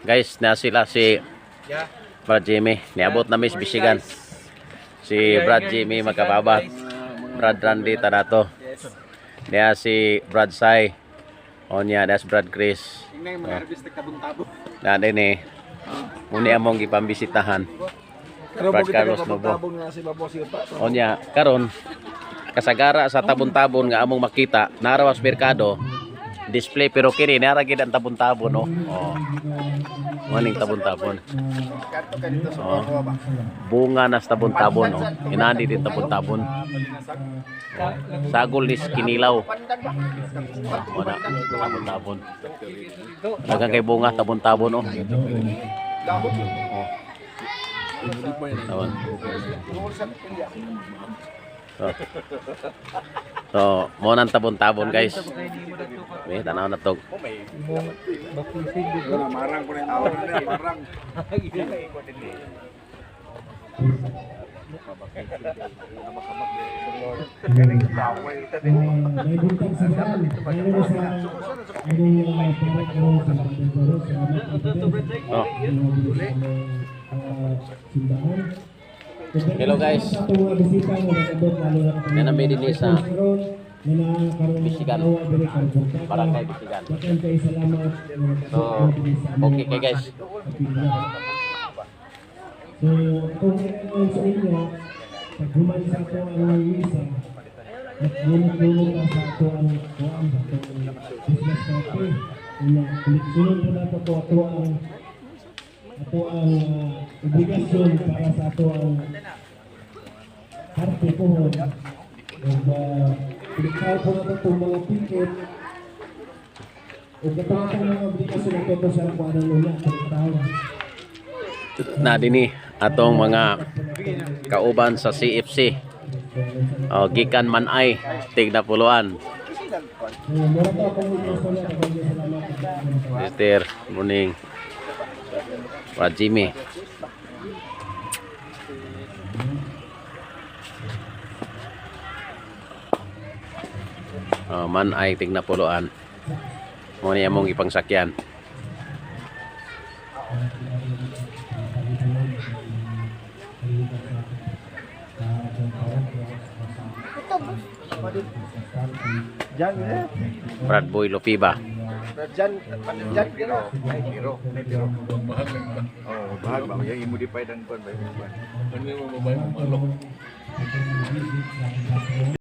Guys, na sila si Brad Jimmy. Niabot na Miss Bisigan. Si Brad Jimmy Magkababat. Brad Randy Tanato. Niya si Brad Sai. O niya, das Brad Chris. Na din eh. Muni among ipambisitahan. Brad Carlos Nobo. O niya, karon kasagara sa tabon-tabon nga among makita narawas merkado display pero kini nara gid ang tabon-tabon no. Oh. Maning tabon-tabon. Oh. Bunga nas tabon-tabon no. Inandi din tabon-tabon. Sagol nis kinilaw. Wala tabon-tabon. Dagang kay bunga tabon-tabon no. Oh. Tawan. So, mo nang tabon-tabon guys. May tanaw na tog. Marang ko na tawon na, marang. Hello guys. Nanami din sa Bisigan. Barangay Bisigan. So, okay kay guys. So, kung sa inyo, pag human sa ito ang isa, nagmulong ka sa ito ang business natin. Sunod po na ito ang obligasyon para sa ito ang parte po. Pilikal po na itong mga ticket. Kung katawatan ng obligasyon na ito sa kuha ng luna, pilikal. Na dinhi atong mga kauban sa CFC. Gikan man ay tigna puluan. Mr. Morning. Brad Jimmy. Man ay tigna puluan. Mo ni among ipangsakyan. Brad Boy Lopiba. Jan kiro. Oh, bahag ba yang i-modify dan kon ba. Ano mo mabay mo